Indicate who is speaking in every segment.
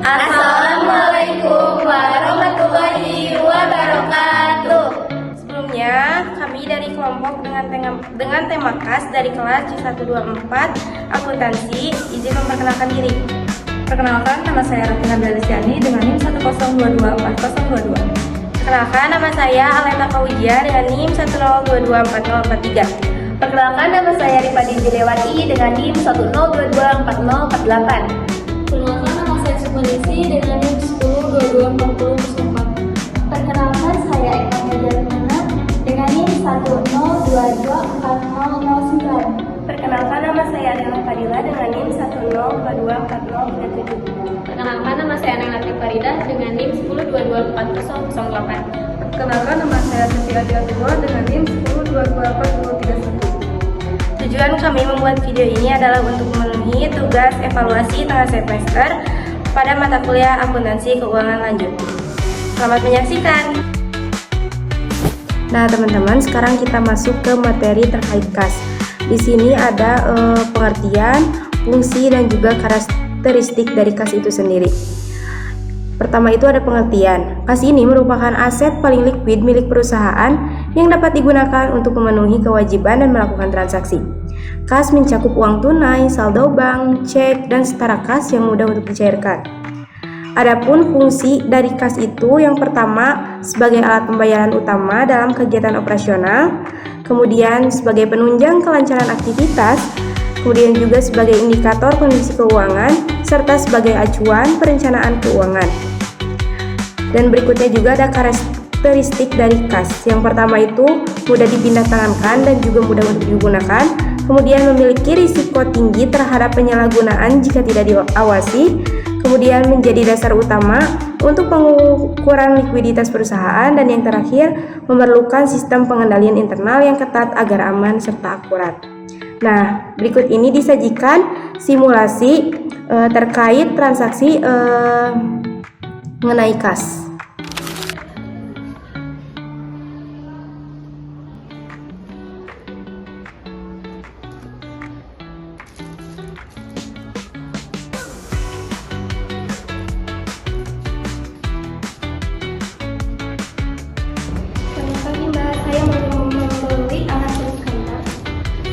Speaker 1: Assalamualaikum warahmatullahi wabarakatuh.
Speaker 2: Sebelumnya, kami dari kelompok dengan tema KAS dari kelas C124 Akuntansi izin memperkenalkan diri.
Speaker 3: Perkenalkan, nama saya Ratina Dalistiani dengan NIM 102240022.
Speaker 2: Perkenalkan, nama saya Alena Kawijia dengan NIM 102240043.
Speaker 1: Perkenalkan, nama saya Rifadi Dilewati dengan NIM 102224048.
Speaker 4: Perkenalkan, nama saya Sumarisi dengan NIM 10224004.
Speaker 5: Perkenalkan, saya Eka Mejarmana dengan NIM 1022409.
Speaker 2: Perkenalkan, nama saya Adela Fadila dengan NIM 102240037.
Speaker 4: Perkenalkan, nama saya Neng Latif Farida dengan NIM 10224008.
Speaker 3: Perkenalkan, nama saya Sofia Diatua dengan NIM 1022431.
Speaker 2: Tujuan kami membuat video ini adalah untuk memenuhi tugas evaluasi tengah semester pada mata kuliah akuntansi keuangan lanjut. Selamat menyaksikan. Nah, teman-teman, sekarang kita masuk ke materi terkait KAS. Di sini ada pengertian, fungsi, dan juga karakteristik dari KAS itu sendiri. Pertama itu ada pengertian. KAS ini merupakan aset paling likuid milik perusahaan yang dapat digunakan untuk memenuhi kewajiban dan melakukan transaksi. KAS mencakup uang tunai, saldo bank, cek, dan setara kas yang mudah untuk dicairkan. Adapun fungsi dari KAS itu yang pertama sebagai alat pembayaran utama dalam kegiatan operasional, kemudian sebagai penunjang kelancaran aktivitas, kemudian juga sebagai indikator kondisi keuangan, serta sebagai acuan perencanaan keuangan. Dan berikutnya juga ada karakteristik dari KAS. Yang pertama itu mudah dipindahtangankan dan juga mudah untuk digunakan, kemudian memiliki risiko tinggi terhadap penyalahgunaan jika tidak diawasi, kemudian menjadi dasar utama untuk pengukuran likuiditas perusahaan, dan yang terakhir memerlukan sistem pengendalian internal yang ketat agar aman serta akurat. Nah, berikut ini disajikan simulasi terkait transaksi mengenai KAS.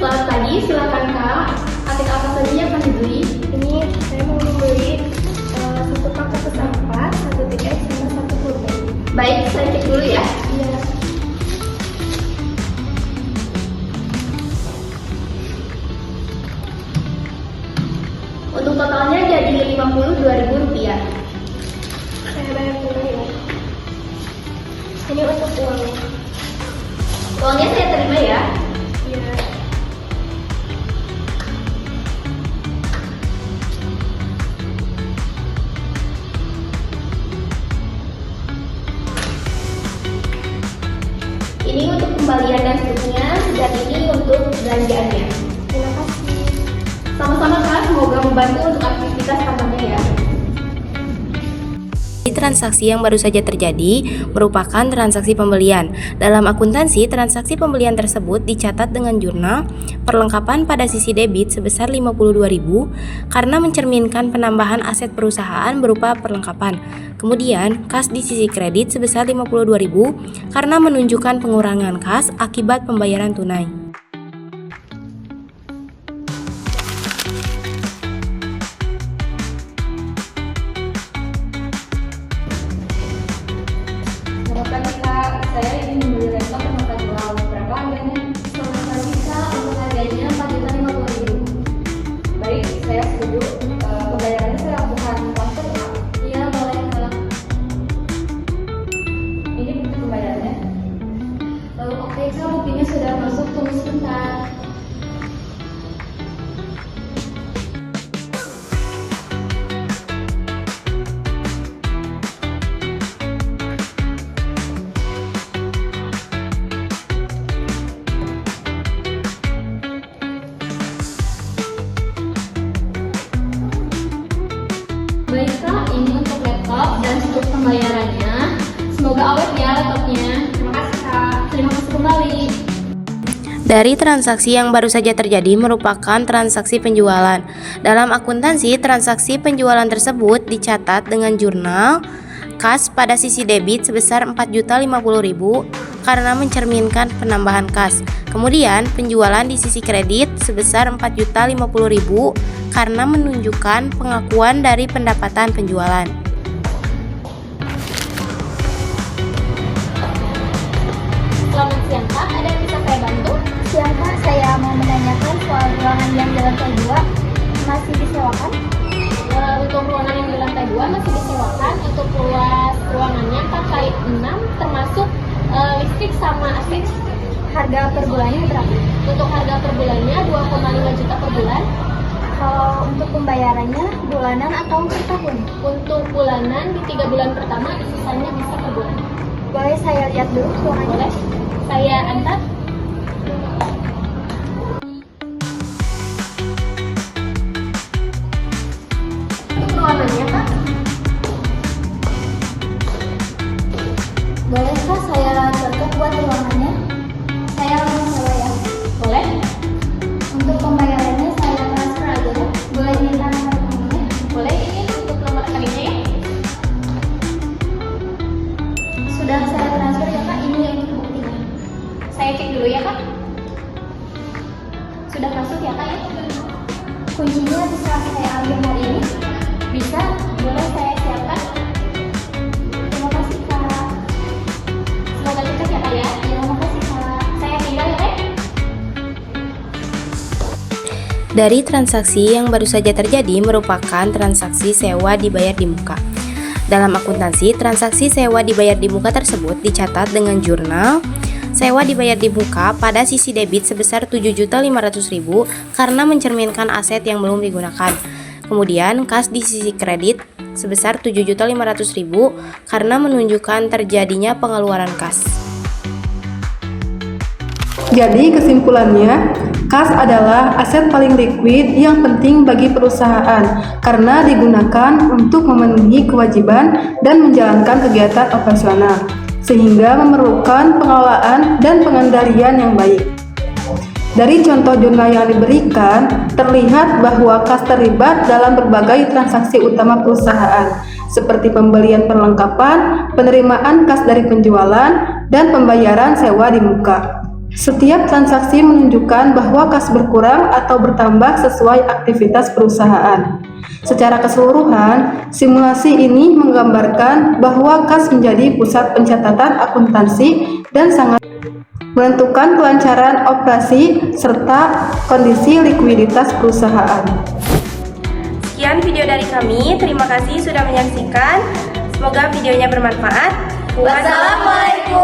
Speaker 4: Selamat pagi, silakan Kak. Artikel apa saja yang akan dibeli?
Speaker 2: Ini saya mau membeli satu paket pesan 4, satu tiket, sama satu pulpen.
Speaker 4: Baik, saya cek dulu ya.
Speaker 2: Iya.
Speaker 4: Untuk totalnya jadi Rp52.000.
Speaker 2: Saya bayar dulu ya. Ini untuk uang.
Speaker 4: Uangnya saya terima ya.
Speaker 2: Iya.
Speaker 4: Ini untuk kembalian dan seterusnya, dan ini untuk belanjaannya.
Speaker 2: Terima kasih.
Speaker 4: Sama-sama Kak, semoga membantu untuk aktivitas kantornya ya.
Speaker 2: Transaksi yang baru saja terjadi merupakan transaksi pembelian. Dalam akuntansi, transaksi pembelian tersebut dicatat dengan jurnal perlengkapan pada sisi debit sebesar Rp52.000 karena mencerminkan penambahan aset perusahaan berupa perlengkapan. Kemudian, kas di sisi kredit sebesar Rp52.000 karena menunjukkan pengurangan kas akibat pembayaran tunai.
Speaker 3: Selamat pagi Kak, saya ingin membeli laptop dan makan pulau. Berapa harganya?
Speaker 4: Selamat pagi Kak, untuk harganya Rp4.050.000.
Speaker 3: Baik, saya setuju. Pembayarannya saya lakukan transfer Kak.
Speaker 4: Iya, boleh Kak.
Speaker 3: Ini bukti pembayarannya.
Speaker 4: Oke Kak, buktinya sudah masuk, tunggu sebentar. Baik Kak, ini untuk laptop dan struktur pembayarannya. Semoga awet ya laptopnya.
Speaker 3: Terima kasih Kak.
Speaker 4: Terima kasih kembali.
Speaker 2: Dari transaksi yang baru saja terjadi merupakan transaksi penjualan. Dalam akuntansi, transaksi penjualan tersebut dicatat dengan jurnal kas pada sisi debit sebesar 4.050.000 karena mencerminkan penambahan kas. Kemudian penjualan di sisi kredit sebesar 4.050.000 karena menunjukkan pengakuan dari pendapatan penjualan.
Speaker 4: Selamat siang Kak, ada yang bisa saya bantu?
Speaker 5: Siang Kak, saya mau menanyakan soal ruangan yang di lantai 2 masih disewakan?
Speaker 4: Untuk ruangan yang di lantai 2 masih disewakan. Untuk luas ruangannya 4x6 termasuk listrik sama AC.
Speaker 5: Harga per bulannya berapa?
Speaker 4: Untuk harga per bulannya 2,5 juta per bulan.
Speaker 5: Kalau untuk pembayarannya bulanan atau per tahun?
Speaker 4: Untuk bulanan di 3 bulan pertama, sisanya bisa per bulan.
Speaker 5: Boleh saya lihat dulu ruangannya?
Speaker 4: Boleh? Saya antar. Untuk ruangannya Kak.
Speaker 5: Boleh Kak, saya cocok buat ruangannya. Saya langsung sewa ya.
Speaker 4: Boleh?
Speaker 5: Untuk pembayarannya saya transfer aja ya. Boleh minta nomor rekeningnya?
Speaker 4: Boleh, ini untuk nomor rekeningnya ya.
Speaker 5: Sudah saya transfer ya Kak, ini untuk buktinya.
Speaker 4: Saya cek dulu ya Kak. Sudah masuk ya Kak ya?
Speaker 5: Kuncinya bisa saya ambil hari ini?
Speaker 4: Bisa, boleh saya siapkan.
Speaker 5: Terima kasih Kak.
Speaker 4: Semoga sukses ya Kak ya.
Speaker 5: Terima kasih Kak.
Speaker 4: Saya tinggal ya Kak.
Speaker 2: Dari transaksi yang baru saja terjadi merupakan transaksi sewa dibayar di muka. Dalam akuntansi, transaksi sewa dibayar di muka tersebut dicatat dengan jurnal sewa dibayar di muka pada sisi debit sebesar 7.500.000 karena mencerminkan aset yang belum digunakan. Kemudian kas di sisi kredit sebesar 7.500.000 karena menunjukkan terjadinya pengeluaran kas.
Speaker 6: Jadi kesimpulannya, kas adalah aset paling liquid yang penting bagi perusahaan karena digunakan untuk memenuhi kewajiban dan menjalankan kegiatan operasional, sehingga memerlukan pengelolaan dan pengendalian yang baik. Dari contoh jurnal yang diberikan, terlihat bahwa kas terlibat dalam berbagai transaksi utama perusahaan, seperti pembelian perlengkapan, penerimaan kas dari penjualan, dan pembayaran sewa di muka. Setiap transaksi menunjukkan bahwa kas berkurang atau bertambah sesuai aktivitas perusahaan. Secara keseluruhan, simulasi ini menggambarkan bahwa kas menjadi pusat pencatatan akuntansi dan sangat menentukan kelancaran operasi serta kondisi likuiditas perusahaan.
Speaker 2: Sekian video dari kami, terima kasih sudah menyaksikan. Semoga videonya bermanfaat.
Speaker 1: Wassalamualaikum